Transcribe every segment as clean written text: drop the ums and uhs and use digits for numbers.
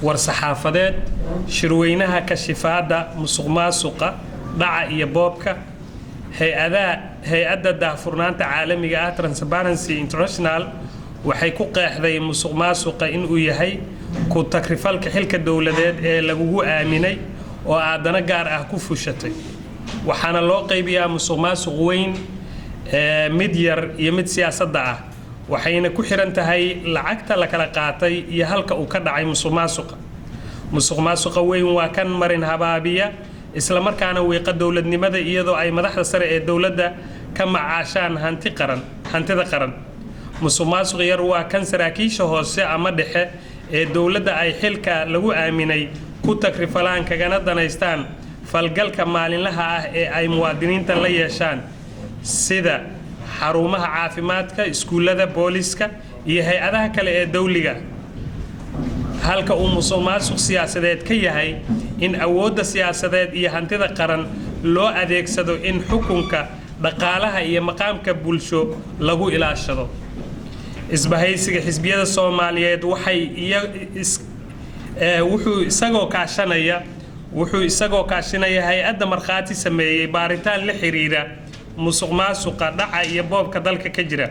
war-saxaafadeed shirweynaha kashifaadda musuqmaasuqa dhaca iyo boobka hay-adda daahfurnaanta caalamiga ah Transparency International waxay ku qeexday musuqmaasuqa inuu yahay ku takrifalka xilka dawladeed ee lagugu aaminay oo aadana gaar ah ku fushatay waxaana loo qaybiyaa musuqmaasuq weyn mid yar iyo mid siyaasadda ah waxayna ku xiran tahay lacagta la kala qaatay iyo halka uu ka dhacay musuqmaasuqa weyn waa kan marin habaabiya isla markaana weeqa dawladnimada iyadoo ay madaxda sare ee dawladda ka macaashaan hantida qaran musuqmaasuq yar waa kan saraakiisha hoose ama dhexe ee dawladda ay xilka lagu aaminay ku takrifalaan kagana danaystaan falgalka maalinlaha ah ee ay muwaadiniinta la yeeshaan sida xarumaha caafimaadka iskuulada booliska iyo hay-adaha kale ee dawliga halka uu musuqmaasuq siyaasadeed ka yahay in awoodda siyaasadeed iyo hantida qaran loo adeegsado in xukunka dhaqaalaha iyo maqaamka bulsho lagu ilaashado isbahaysiga xisbiyada Soomaaliyeed wuxuu isagoo kaashanaya hay-adda markhaati sameeyay baaritaan la xiriira musuqmaasuqa dhaca iyo boobka dalka ka jira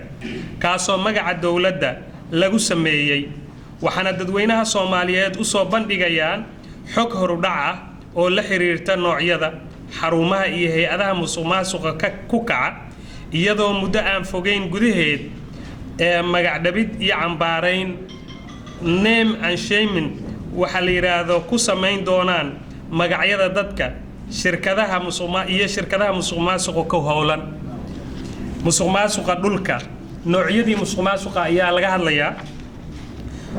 kaasoo magaca dawladda lagu sameeyay waxaana dadweynaha Soomaaliyeed u soo bandhigayaan xog horudhac ah oo la xiriirta noocyada xarumaha iyo hay-adaha musuqmaasuqa ku kaca iyadoo muddo aan fogeyn gudaheed magac dhabid iyo cambaarayn name and shaming waxa la yiraahdo ku sameyn doonaan magacyada dadka shirkadaha musuqmaasuqa ka howlan musuqmaasuqa dhulka noocyadii musuqmaasuqa ayaa laga hadlayaa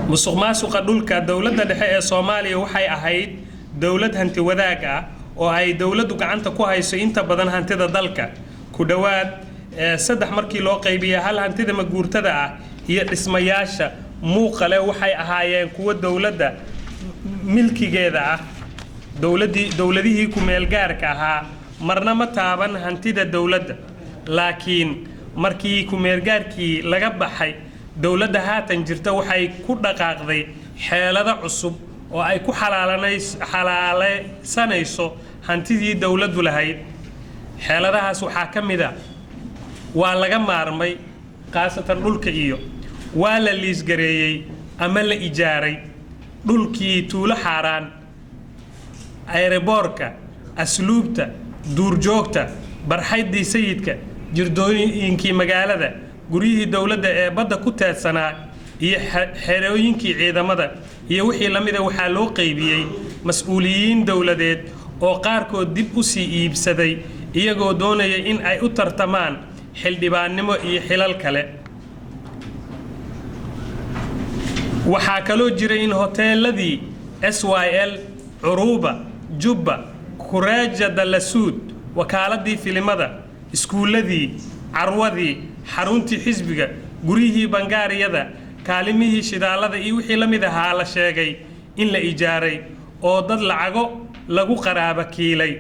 musuqmaasuqa dhulka dawladda dhexe ee Soomaaliya waxay ahayd dawlad hanti wadaag ah oo ay dawladdu gacanta ku hayso inta badan hantida dalka ku dhawaad saddex markii loo qaybiyay hal hantida maguurtada ah iyo dhismayaasha muuqale waxay ahaayeen kuwa dawladda milkigeeda ah dawladihii ku meel gaarka ahaa marna ma taaban hantida dawladda laakiin markii ku meel gaarkii laga baxay dawladda haatan jirta waxay ku dhaqaaqday xeelado cusub oo ay ku xalaalaysanayso hantidii dawladdu lahayd xeeladahaas waxaa ka mid ah waa laga maarmay qaasatan dhulka iyo waa la liisgareeyay ama la ijaaray dhulkii tuulo xaaraan aeroboorka asluubta duurjoogta barxaydii sayidka jirdooyinkii magaalada guryihii dawladda ee badda ku teedsanaa iyo xerooyinkii ciidamada iyo wixii la mida waxaa loo qaybiyey mas'uuliyiin dawladeed oo qaarkood dib u sii iibsaday iyagoo doonaya in ay u tartamaan xildhibaannimo iyo xilal kale waxaa kaloo jiray in hoteeladii SYL Curuba Jubba Kuraaja Dalasuud wakaaladii filimada iskuuladii carwadii xaruntii xisbiga guriyihii bangaariyada kaalimihii shidaalada iyo wixii la mid ahaa la sheegay in la ijaaray oo dad lacago lagu qaraaba kiilay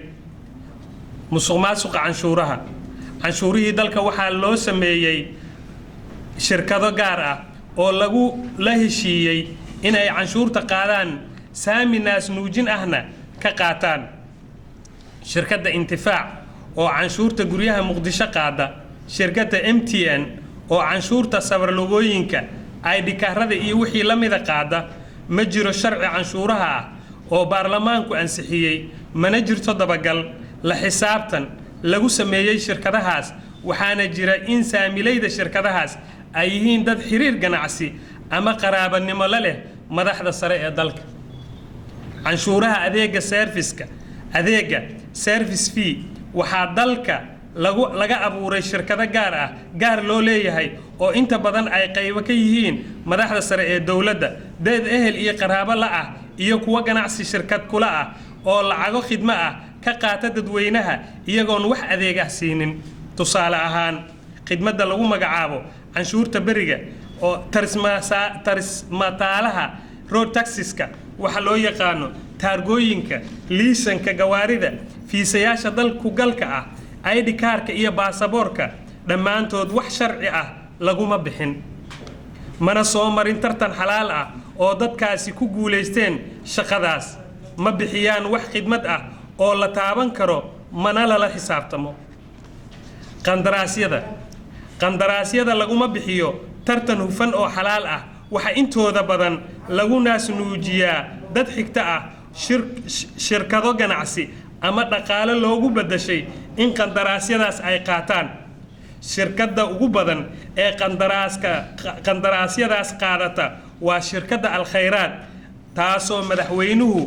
musuqmaasuqa canshuurihii dalka waxaa loo sameeyay shirkado gaar ah oo la heshiiyey inay canshuurta qaadaan saami naas nuujin ahna ka qaataan shirkadda intifaac oo canshuurta guryaha muqdisho qaada shirkadda MTN oo canshuurta sabarlogooyinka ID kaarada iyo wixii la mid qaada ma jiro sharci canshuuraha ah oo baarlamaanku ansixiyay mana jirto dabagal la xisaabtan lagu sameeyay shirkadahaas waxaana jira in saamilayda shirkadahaas ay yihiin dad xiriir ganacsi ama qaraabanimo la leh madaxda sare ee dalka canshuuraha adeega service fee waxaa dalka laga abuuray shirkado gaar loo leeyahay oo inta badan ay qaybo ka yihiin madaxda sare ee dawladda dad ehel iyo qaraabo la ah iyo kuwa ganacsi shirkad kula ah oo lacago khidmo ah ka qaata dadweynaha iyagoon wax adeeg ah siinin tusaale ahaan khidmadda lagu magacaabo canshuurta beriga oo tarismataalaha road taxiska waxa loo yaqaano taargooyinka liisanka gawaarida fiisayaasha dalku galka ah ID kaarka iyo baasaboorka dhammaantood wax sharci ah laguma bixin mana soo marin tartan xalaal ah oo dadkaasi ku guulaysteen shaqadaas ma bixiyaan wax khidmad ah oo la taaban karo mana lala xisaabtamo qandaraasyada laguma bixiyo tartan hufan oo xalaal ah waxa intooda badan lagu naasnuujiyaa dad xigta ah shirkado ganacsi ama dhaqaale loogu bedeshay in qandaraasyadaas ay qaataan shirkadda ugu badan ee qandaraasyadaas qaadata waa shirkadda Al-Khayraad taasoo madaxweynuhu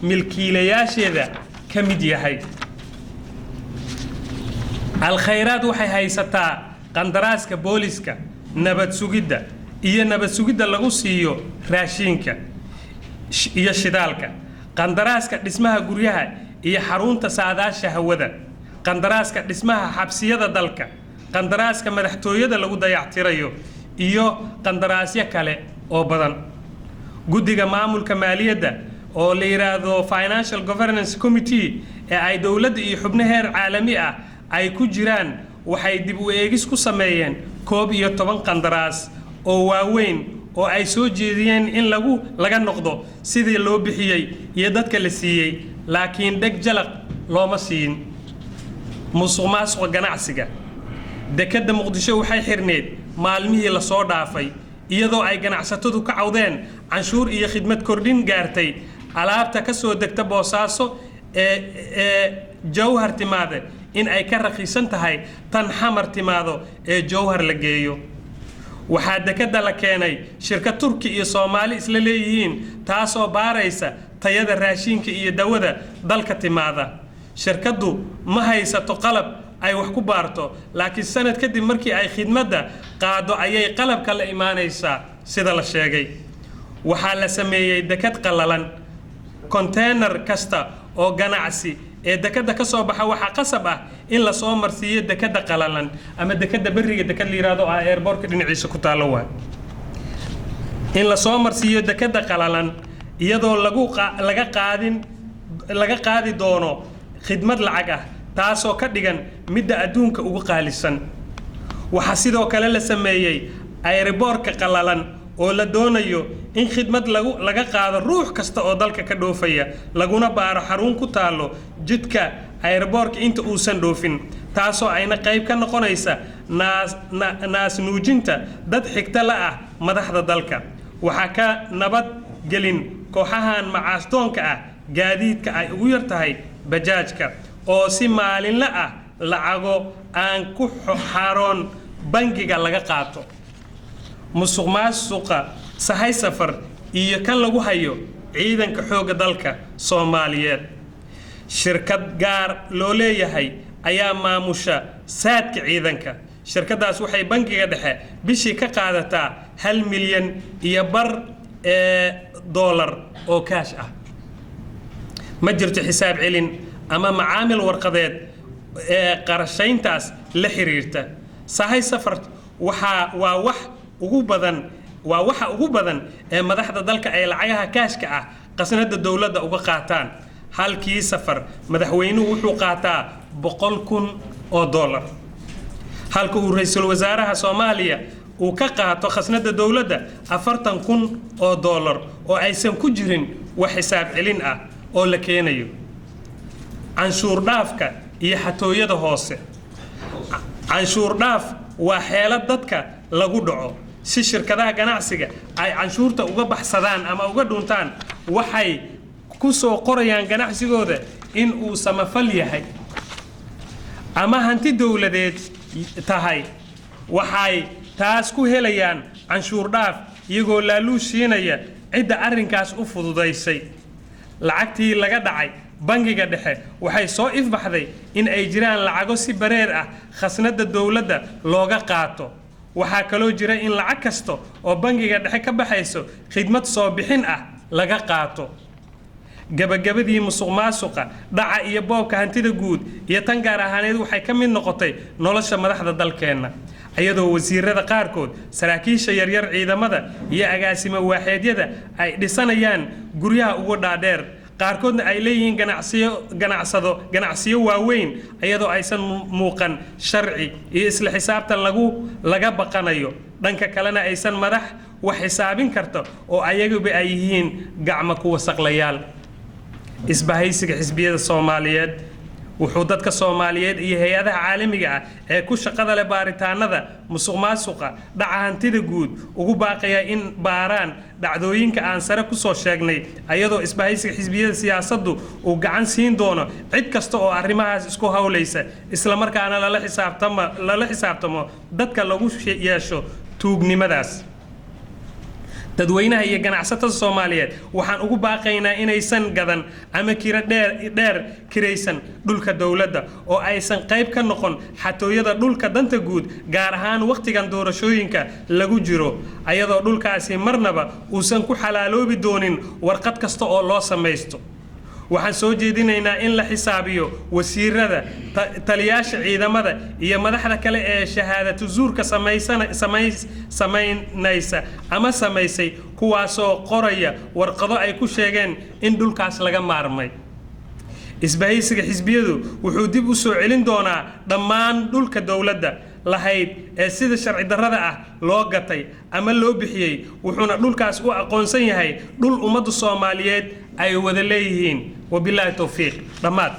milkiilayaasheeda ka mid yahay Al-Khayraad waxay haysataa qandaraaska booliska nabad sugidda lagu siiyo raashinka iyo shidaalka qandaraaska dhismaha guryaha iyo xarunta saadaasha hawada qandaraaska dhismaha xabsiyada dalka qandaraaska madaxtooyada lagu dayactirayo iyo qandaraasyo kale oo badan guddiga maamulka maaliyadda oo la yiraahdo Financial Governance Committee ee ay dawladda iyo xubno heer caalami ah ay ku jiraan waxay dib u eegis ku sameeyeen 11 qandaraas oo waaweyn oo ay soo jeediyeen in laga noqdo sidii loo bixiyay iyo dadka la siiyay laakiin dheg jalaq looma siin musuqmaasuqa ganacsiga dekadda Muqdisho waxay xirneed maalmihii la soo dhaafay iyadoo ay ganacsatadu ka cawdeen canshuur iyo khidmad kordhin gaartay alaabta ka soo degta Boosaaso ee Jowhar timaade in ay ka raqiisan tahay tan Xamar timaado ee Jowhar la geeyo waxaa dekadda la keenay shirkad Turki iyo Soomaali isla leeyihiin taasoo baaraysa tayada raashinka iyo dawada dalka timaada shirkaddu ma haysato qalab ay wax ku baarto laakiin sanad kadib markii ay khidmadda qaado ayay qalabka la imaanaysaa sida la sheegay waxaa la sameeyay dekad qalalan container kasta oo ganacsi ee dekadda ka soo baxa waxa qasab ah in la soo marsiiyo dekadda qalalan ama dekadda bariga dekad la yiraahdo airportka dhinaciisa ku taalo waa in la soo marsiiyo dekadda qalalan iyadoo laga qaadi doono khidmad lacag ah taasoo ka dhigan midda adduunka ugu qaalisan waxa sidoo kale la sameeyay airportka qalalan oo la doonayo in khidmad laga qaado ruux kasta oo dalka ka dhoofaya laguna baaro xarun ku taalo jidka airportka inta uusan dhoofin taasoo ayna qayb ka noqonaysa naas nuujinta dad xigta la ah madaxda dalka waxa ka nabad gelin kooxahan macaasdoonka ah gaadiidka ay ugu yar tahay bajaajka oo si maalinle ah lacago aan ku xaroon bangiga laga qaato musuqmaasuqa sahay safar iyo kan lagu hayo ciidanka xooga dalka Soomaaliyeed shirkad gaar loo leeyahay ayaa maamusha saadka ciidanka shirkadaas waxay bangiga dhexe bishii ka qaadataa 1 milyan iyo bar dollar oo kaash ah ma jirto xisaab celin ama macaamil warqadeed ee qarashayntaas la xiriirta sahay safar waxa ugu badan ee madaxda dalka ay lacagaha kaashka ah qasnada dawladda uga qaataan halkii safar madaxweynuhu wuxuu qaataa 100,000 oo dollar halka uu ra'iisul wasaaraha Soomaaliya uu ka qaato qasnada dawladda 40,000 oo dollar oo aysan ku jirin wax xisaab celin ah oo la keenayo canshuur dhaafka iyo xatooyada hoose canshuur dhaaf waa xeelad dadka lagu dhaco si shirkadaha ganacsiga ay canshuurta uga baxsadaan ama uga dhuntaan waxay ku soo qorayaan ganacsigooda in uu samafal yahay ama hanti dawladeed tahay waxay taas ku helayaan canshuur dhaaf iyagoo laaluushiinaya cidda arrinkaas u fududaysay lacagtii laga dhacay bangiga dhexe waxay soo ifbaxday in ay jiraan lacago si bareer ah khasnada dawladda looga qaato waxaa kaloo jira in lacag kasta oo bangiga dhexe ka baxayso khidmad soo bixin ah laga qaato gabagabadii musuqmaasuqa dhaca iyo boobka hantida guud iyo tan gaar ahaaneed waxay ka mid noqotay nolosha madaxda dalkeena ayadoo wasiirada qaarkood saraakiisha yaryar ciidamada iyo agaasimo waaxeedyada ay dhisanayaan guryaha ugu dhaadheer qaarkoodna ay leeyihiin ganacsiyo waaweyn ayadoo aysan muuqan sharci iyo isla xisaabtan laga baqanayo dhanka kalena aysan madax وحسابين كرتا أو أيجو بأيهين قعمة وسقليال isbahaysiga xisbiyada Soomaaliyeed wuxuu dadka Soomaaliyeed iyo hay'adaha caalamiga ah ee ku shaqada leh baaritaanada musuqmaasuqa dhaca hantida guud ugu baaqaya in baaraan dhacdooyinka aan sare ku soo sheegnay ayadoo isbahaysiga xisbiyada siyaasaddu uu gacan siin doono cid kasta oo arrimahaas isku hawlaysa isla markaana lala xisaabtamo dadka lagu yeesho tuugnimadaas dadweynaha iyo ganacsatada Soomaaliyeed waxaan ugu baaqaynaa inaysan gadan ama kira dheer kiraysan dhulka dawladda oo aysan qayb ka noqon xatooyada dhulka danta guud gaar ahaan waqtigan doorashooyinka lagu jiro ayadoo dhulkaasi marnaba uusan ku xalaaloobi doonin warqad kasta oo loo sameeysto waxaan soo jeedinaynaa in la xisaabiyo wasiirada taliyaasha ciidamada iyo madaxda kale ee shahaadatu zuurka samaynaysa ama samaysay kuwaasoo qoraya warqado ay ku sheegeen in dhulkaas laga maarmay isbahaysiga xisbiyadu wuxuu dib u soo celin doonaa dhammaan dhulka dawladda lahayd ee sida sharci darrada ah loo gatay ama loo bixiyay wuxuuna dhulkaas u aqoonsan yahay dhul ummadda Soomaaliyeed ay wada leeyihiin wabillahi tawfiiq dhamaad